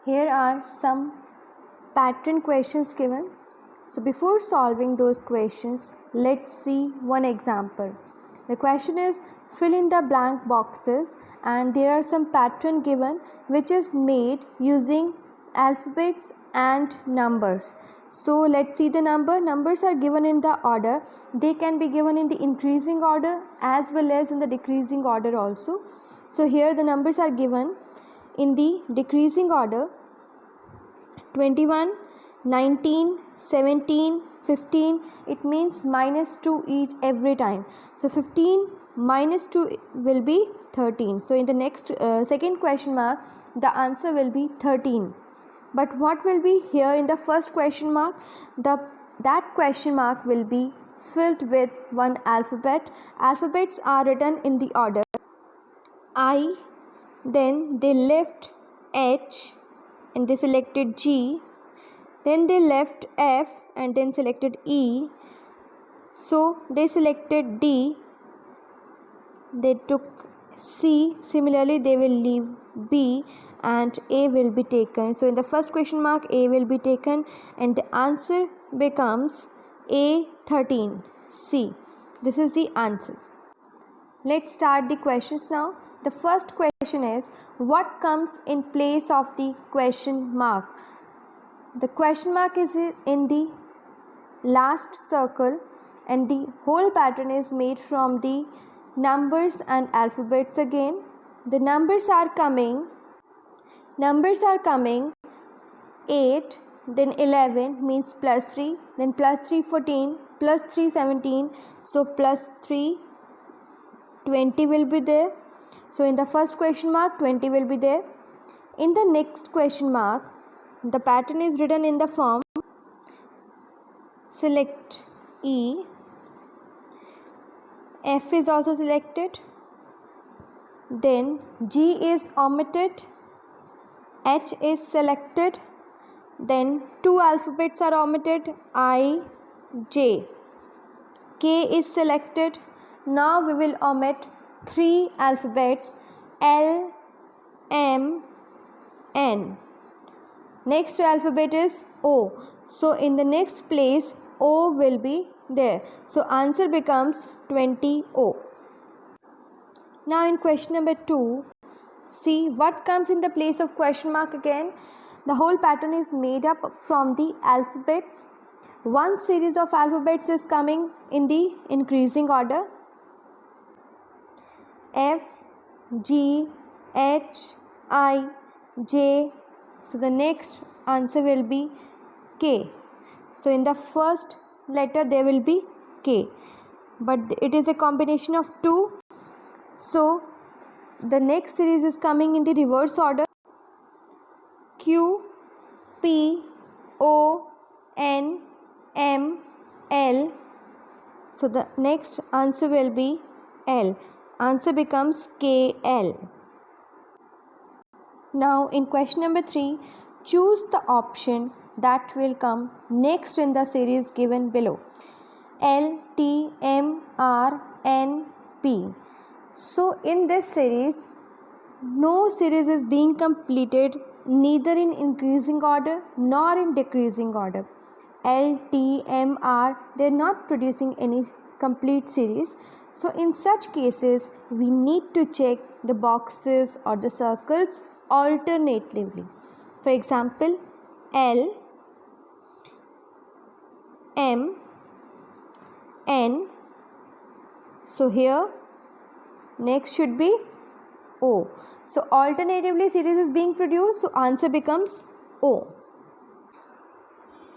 Here are some pattern questions given. So before solving those questions, let's see one example. The question is fill in the blank boxes, and there are some pattern given which is made using alphabets and numbers. So let's see the numbers are given in the order. They can be given in the increasing order as well as in the decreasing order also. So here the numbers are given in the decreasing order: 21, 19, 17, 15. It means minus 2 each every time. So 15 minus 2 will be 13. So in the next second question mark, the answer will be 13. But what will be here in the first question mark? That question mark will be filled with one alphabet. Alphabets are written in the order I, then they left H and they selected G, then they left F and then selected E, so they selected D, they took C, similarly they will leave B and A will be taken. So in the first question mark, A will be taken and the answer becomes A13, C. This is the answer. Let's start the questions now. The first question is, what comes in place of the question mark? The question mark is in the last circle and the whole pattern is made from the numbers and alphabets again. The numbers are coming 8, then 11 means plus 3, then plus 3 14, plus 3 17, so plus 3 20 will be there. So in the first question mark 20 will be there. In the next question mark, the pattern is written in the form select E, F is also selected, then G is omitted, H is selected, then two alphabets are omitted, I, J, K is selected. Now we will omit three alphabets, L, M, N. Next alphabet is O. So in the next place O will be there. So answer becomes 20O. Now in question number 2, see what comes in the place of question mark again. The whole pattern is made up from the alphabets. One series of alphabets is coming in the increasing order: F, G, H, I, J. So the next answer will be K. So in the first letter there will be K, but it is a combination of two. So the next series is coming in the reverse order: Q, P, O, N, M, L. So the next answer will be L. Answer becomes KL. Now in question number 3, choose the option that will come next in the series given below: L, T, M, R, N, P. So in this series, no series is being completed neither in increasing order nor in decreasing order. L, T, M, R, they are not producing any complete series. So in such cases, we need to check the boxes or the circles alternatively. For example, L, M, N. So here next should be O. So alternatively series is being produced, so answer becomes O.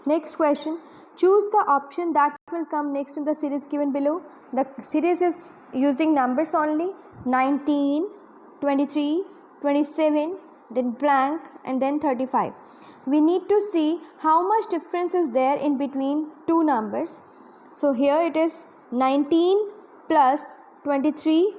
Next question, choose the option that will come next in the series given below. The series is using numbers only: 19, 23, 27, then blank and then 35. We need to see how much difference is there in between two numbers. So here it is 19 plus 23.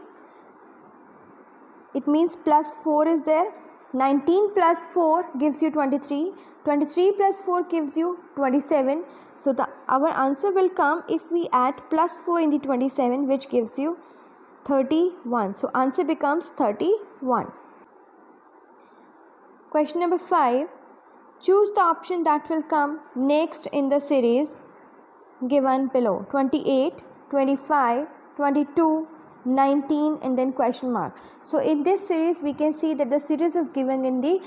It means plus 4 is there. 19 plus 4 gives you 23. 23 plus 4 gives you 27. So our answer will come if we add plus 4 in the 27, which gives you 31. So answer becomes 31. Question number 5. Choose the option that will come next in the series given below. 28, 25, 22, 19 and then question mark. So in this series we can see that the series is given in the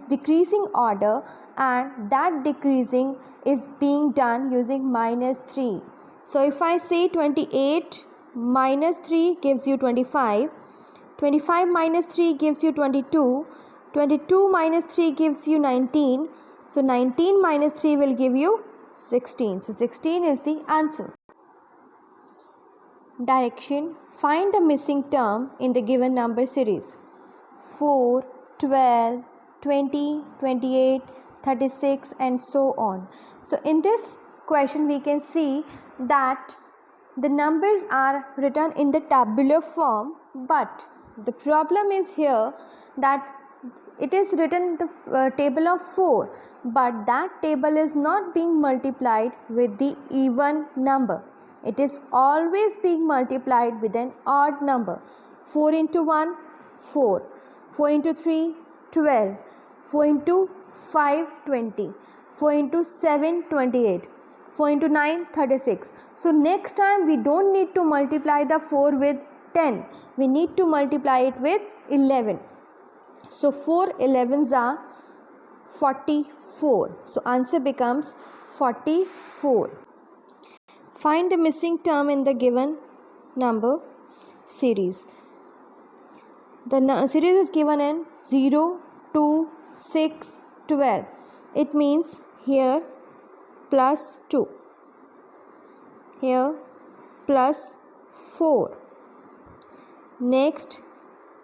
decreasing order, and that decreasing is being done using -3. So if I say 28 minus 3 gives you 25, 25 minus 3 gives you 22, 22 minus 3 gives you 19, so 19 minus 3 will give you 16. So 16 is the answer. Direction: find the missing term in the given number series. 4, 12, 20, 28, 36 and so on. So in this question we can see that the numbers are written in the tabular form, but the problem is here that it is written in the table of 4, but that table is not being multiplied with the even number. It is always being multiplied with an odd number. 4 into 1, 4. 4 into 3, 12. 4 into 5, 20. 4 into 7, 28. 4 into 9, 36. So next time we don't need to multiply the 4 with 10. We need to multiply it with 11. So 4 11s are 44. So answer becomes 44. Find the missing term in the given number series. The series is given in 0, 2, 6, 12. It means here plus 2, here plus 4, next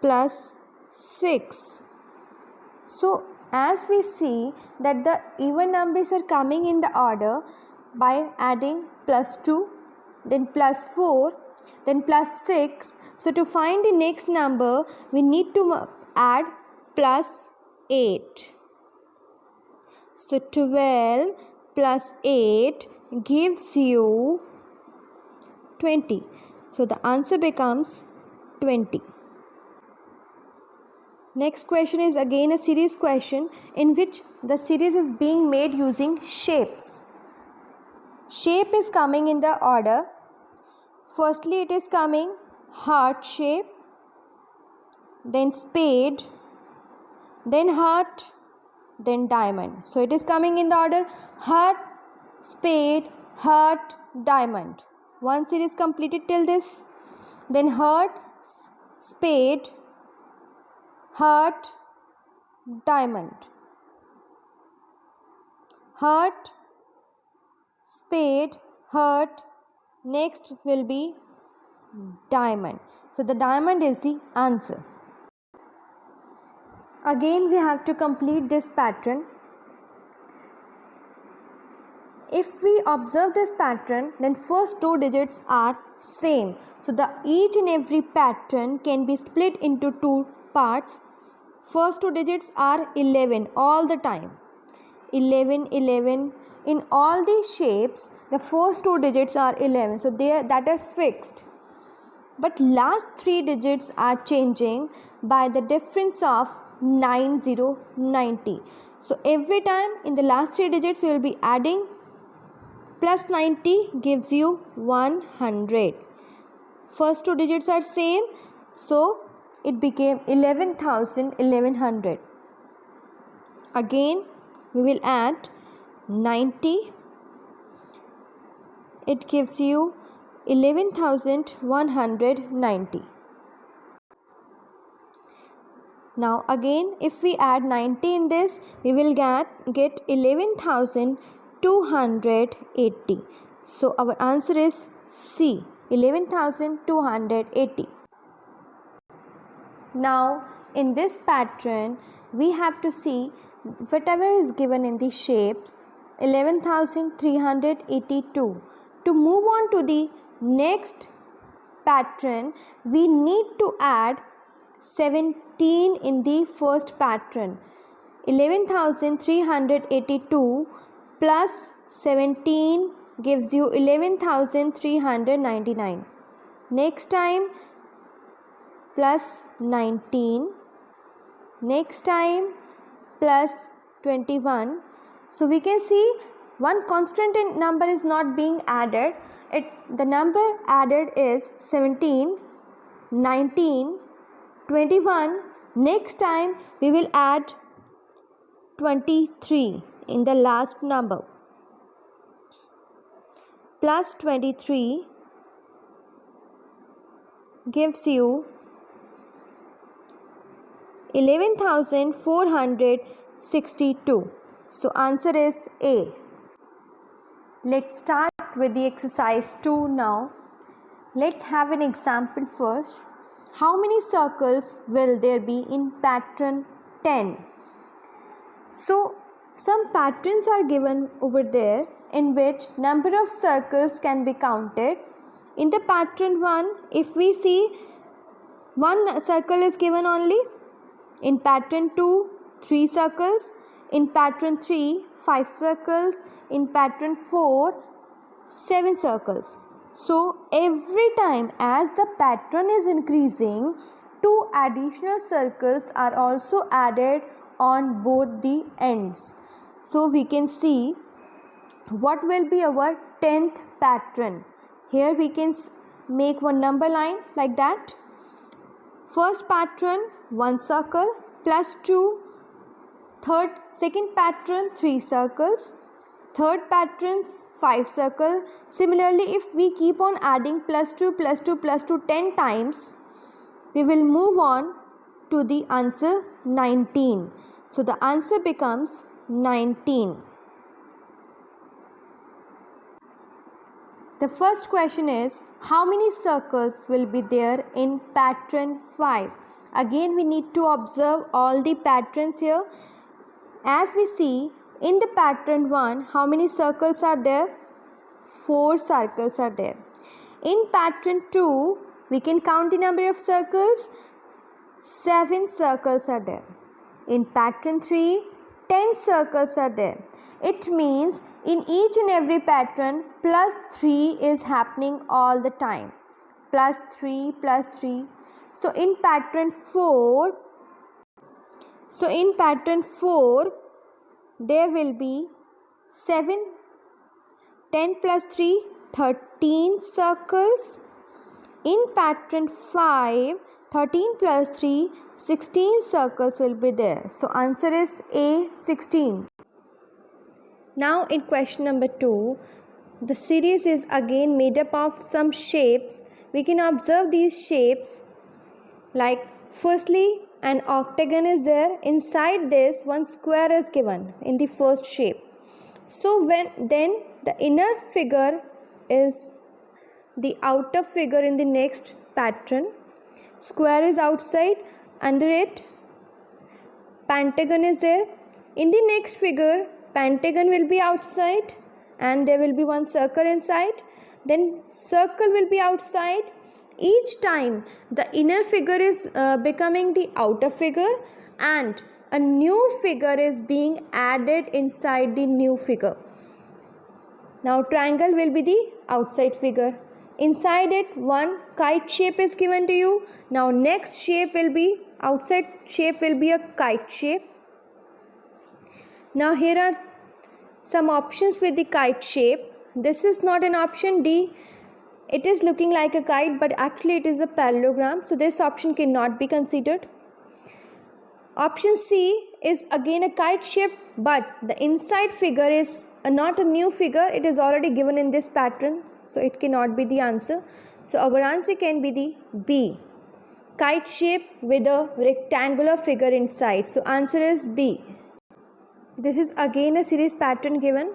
plus 6. So as we see that the even numbers are coming in the order by adding plus 2, then plus 4, then plus 6. So to find the next number we need to add plus 8. So 12 plus 8 gives you 20. So the answer becomes 20. Next question is again a series question in which the series is being made using shapes. Shape is coming in the order. Firstly it is coming heart shape, then spade, then heart, then diamond. So it is coming in the order heart, spade, heart, diamond. One series completed till this. Then heart, spade, heart, diamond. Heart, spade, heart, next will be diamond. So the diamond is the answer. Again we have to complete this pattern. If we observe this pattern, then first two digits are same. So the each and every pattern can be split into two parts. First two digits are 11 all the time. 11, 11. In all these shapes, the first two digits are 11. So that is fixed. But last three digits are changing by the difference of 90, 90. So every time in the last three digits we will be adding plus 90 gives you 100. First two digits are same, so it became 11,000, 1100. Again we will add 90. It gives you 11,190. Now again if we add 90 in this, we will get 11,280. So our answer is C, 11,280. Now in this pattern we have to see whatever is given in the shapes 11,382. To move on to the next pattern we need to add 17 in the first pattern. 11,382 plus 17 gives you 11,399. Next time plus 19. Next time plus 21. So we can see one constant number is not being added. The number added is 17, 19, 21. Next time we will add 23 in the last number. Plus 23 gives you 11,462. So answer is A. Let's start with the exercise 2 now. Let's have an example first. How many circles will there be in pattern 10? So some patterns are given over there in which number of circles can be counted. In the pattern 1, if we see, one circle is given only. In pattern 2, 3 circles. In pattern 3, 5 circles. In pattern 4, 7 circles. So every time as the pattern is increasing, 2 additional circles are also added on both the ends. So we can see what will be our 10th pattern. Here we can make one number line like that. First pattern 1 circle plus 2. Second pattern 3 circles. Third pattern 5 circles. Similarly, if we keep on adding plus 2 plus 2 plus 2 10 times, we will move on to the answer 19. So the answer becomes 19. The first question is, how many circles will be there in pattern 5? Again, we need to observe all the patterns here. As we see, in the pattern 1, how many circles are there? 4 circles are there. In pattern 2, we can count the number of circles. 7 circles are there. In pattern 3, 10 circles are there. It means in each and every pattern, plus 3 is happening all the time. Plus 3, plus 3. So in pattern 4, there will be 7, 10 plus 3, 13 circles. In pattern 5, 13 plus 3, 16 circles will be there. So answer is A, 16. Now in question number 2, the series is again made up of some shapes. We can observe these shapes like firstly an octagon is there. Inside this one square is given in the first shape. So then the inner figure is the outer figure in the next pattern. Square is outside, under it pentagon is there. In the next figure, pentagon will be outside and there will be one circle inside. Then circle will be outside. Each time the inner figure is becoming the outer figure and a new figure is being added inside the new figure. Now triangle will be the outside figure. Inside it one kite shape is given to you. Now next shape will be, outside shape will be a kite shape. Now here are some options with the kite shape. This is not an option D. It is looking like a kite but actually it is a parallelogram. So this option cannot be considered. Option C is again a kite shape but the inside figure is not a new figure. It is already given in this pattern. So it cannot be the answer. So our answer can be the B. Kite shape with a rectangular figure inside. So answer is B. This is again a series pattern given.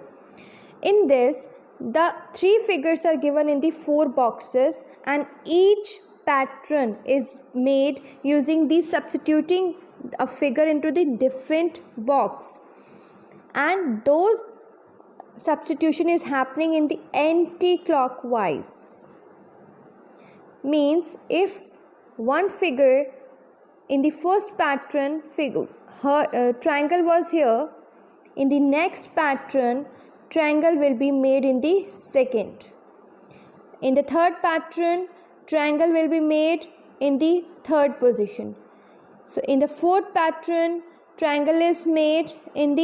In this, the 3 figures are given in the 4 boxes and each pattern is made using the substituting a figure into the different box. And those substitution is happening in the anti-clockwise. Means if one figure in the first pattern triangle was here, in the next pattern triangle will be made in the second. In the third pattern triangle will be made in the third position. So in the fourth pattern triangle is made in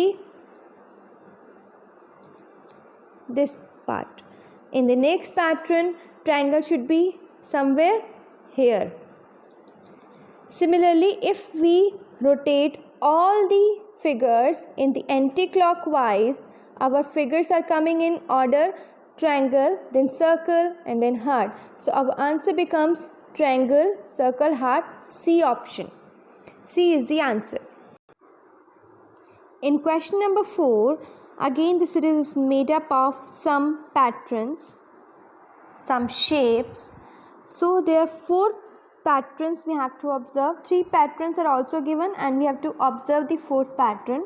this part. In the next pattern, triangle should be somewhere here. Similarly, if we rotate all the figures in the anti-clockwise, our figures are coming in order triangle, then circle, and then heart. So our answer becomes triangle, circle, heart, C option. C is the answer. In question number 4, again the series is made up of some patterns, some shapes. So there are 4 patterns we have to observe. 3 patterns are also given and we have to observe the 4th pattern.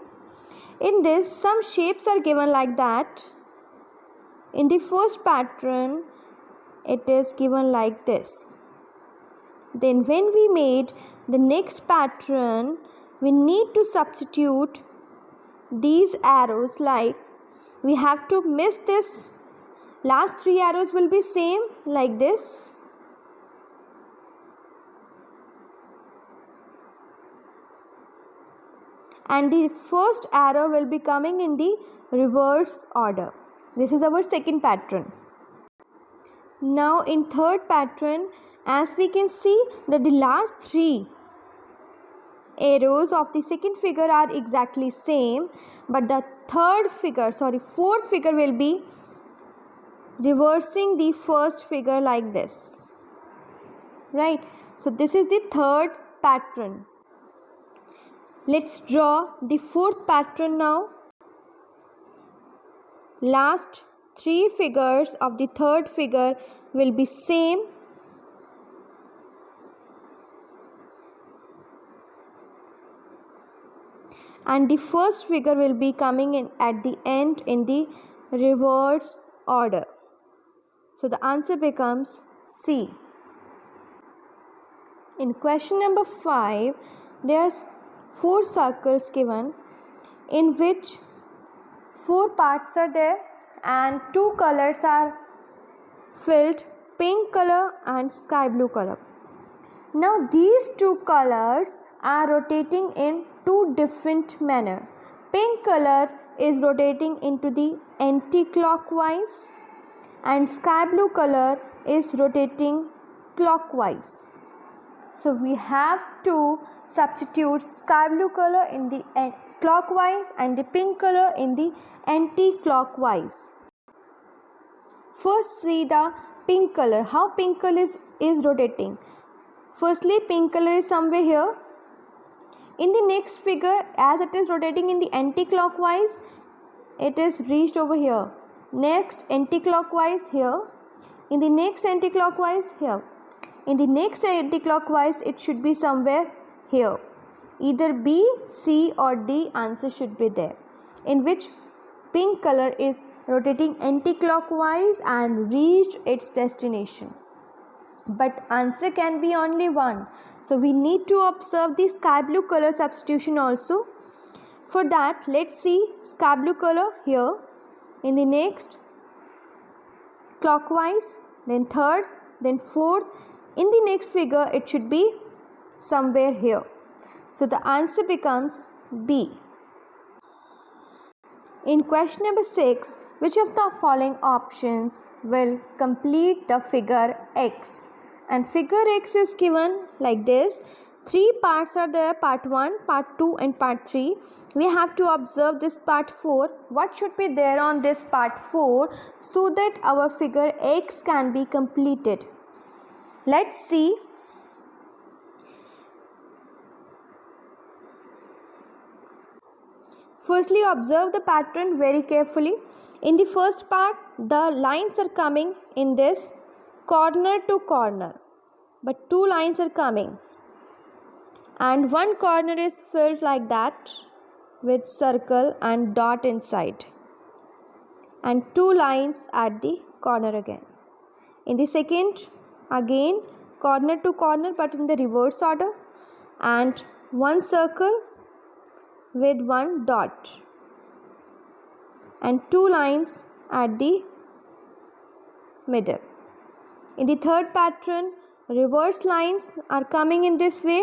In this, some shapes are given like that. In the first pattern, it is given like this. Then when we made the next pattern, we need to substitute these arrows, like we have to miss this. Last 3 arrows will be same like this. And the first arrow will be coming in the reverse order. This is our second pattern. Now in third pattern, as we can see that the last 3 arrows of the second figure are exactly same, but the fourth figure will be reversing the first figure like this, right? So this is the third pattern. Let's draw the fourth pattern now. Last 3 figures of the third figure will be same. And the first figure will be coming in at the end in the reverse order. So the answer becomes C. In question number 5, there are 4 circles given in which 4 parts are there and 2 colors are filled, pink color and sky blue color. Now these 2 colors are rotating in 2 different manner. Pink color is rotating into the anti-clockwise and sky blue color is rotating clockwise. So we have to substitute sky blue color in the clockwise and the pink color in the anti-clockwise. First see the pink color, how pink color is rotating. Firstly, pink color is somewhere here. In the next figure, as it is rotating in the anti-clockwise, it is reached over here. Next anti-clockwise here. In the next anti-clockwise here. In the next anti-clockwise, it should be somewhere here. Either B, C or D answer should be there. In which pink color is rotating anti-clockwise and reached its destination. But answer can be only one. So we need to observe the sky blue color substitution also. For that, let's see sky blue color here. In the next clockwise, then third, then fourth. In the next figure, it should be somewhere here. So the answer becomes B. In question number 6, which of the following options will complete the figure X? And figure X is given like this. 3 parts are there, part 1, part 2 and part 3. We have to observe this part 4. What should be there on this part 4 so that our figure X can be completed? Let's see. Firstly, observe the pattern very carefully. In the first part, the lines are coming in this corner to corner, but 2 lines are coming and 1 corner is filled like that with circle and dot inside, and 2 lines at the corner again. In the second, again corner to corner but in the reverse order, and 1 circle with 1 dot and 2 lines at the middle. In the third pattern, reverse lines are coming in this way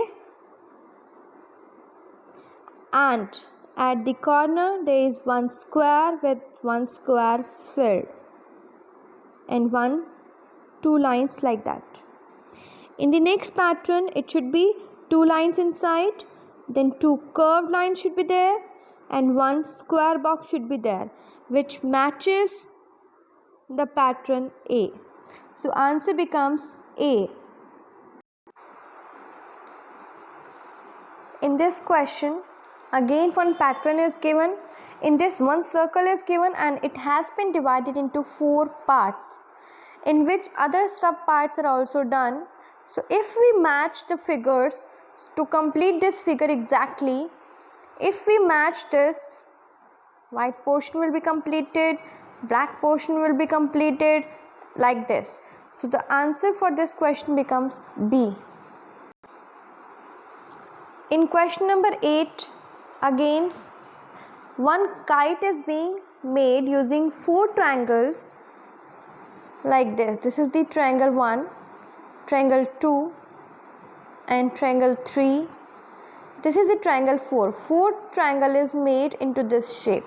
and at the corner there is one square with one square filled, and two lines like that. In the next pattern, it should be two lines inside, then two curved lines should be there, and one square box should be there, which matches the pattern A. So answer becomes A. In this question, again one pattern is given. In this, one circle is given and it has been divided into 4 parts, in which other sub parts are also done. So if we match the figures to complete this figure exactly, if we match this, white portion will be completed, black portion will be completed, like this. So the answer for this question becomes B. In question number 8, again one kite is being made using 4 triangles like this. This is the triangle 1, triangle 2 and triangle 3. This is the triangle 4. 4th triangle is made into this shape.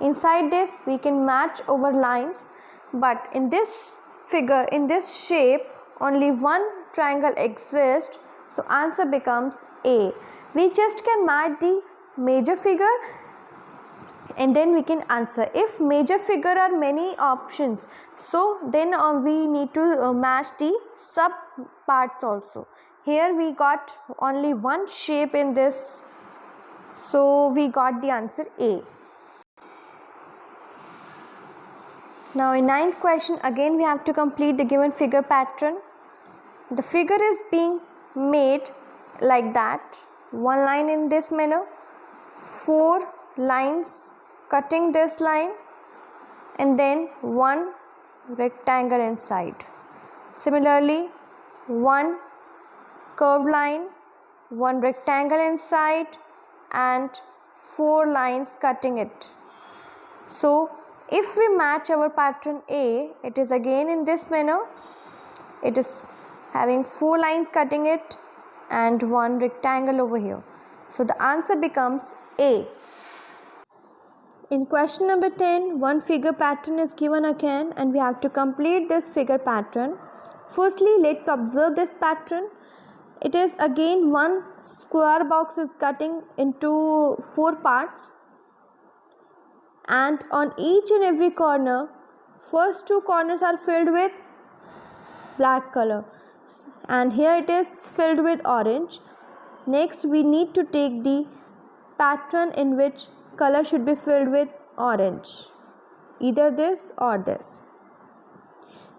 Inside this we can match over lines, but in this figure, in this shape, only one triangle exists. So answer becomes A. We just can match the major figure and then we can answer. If major figure are many options, so then we need to match the sub parts also. Here we got only one shape in this, so we got the answer A. Now in 9th question, again we have to complete the given figure pattern. The figure is being made like that. One line in this manner, 4 lines cutting this line, and then one rectangle inside. Similarly, one curved line, one rectangle inside, and 4 lines cutting it. So if we match our pattern A, it is again in this manner. It is having 4 lines cutting it and one rectangle over here. So the answer becomes A. In question number 10, one figure pattern is given again and we have to complete this figure pattern. Firstly, let's observe this pattern. It is again one square box is cutting into 4 parts, and on each and every corner, first 2 corners are filled with black color and here it is filled with orange. Next we need to take the pattern in which color should be filled with orange, either this or this.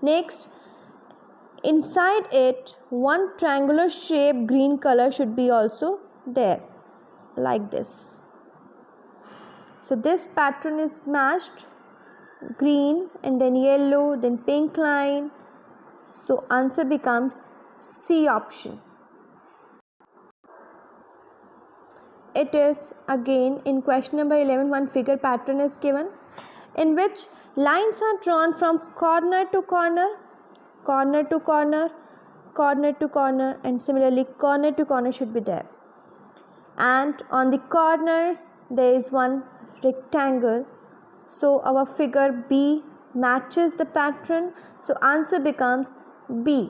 Next, inside it, one triangular shape green color should be also there, like this. So this pattern is matched, green and then yellow, then pink line. So answer becomes C option. It is again in question number 11, one figure pattern is given in which lines are drawn from corner to corner, corner to corner, corner to corner, and similarly corner to corner should be there. And on the corners there is one rectangle. So our figure B matches the pattern. So answer becomes B.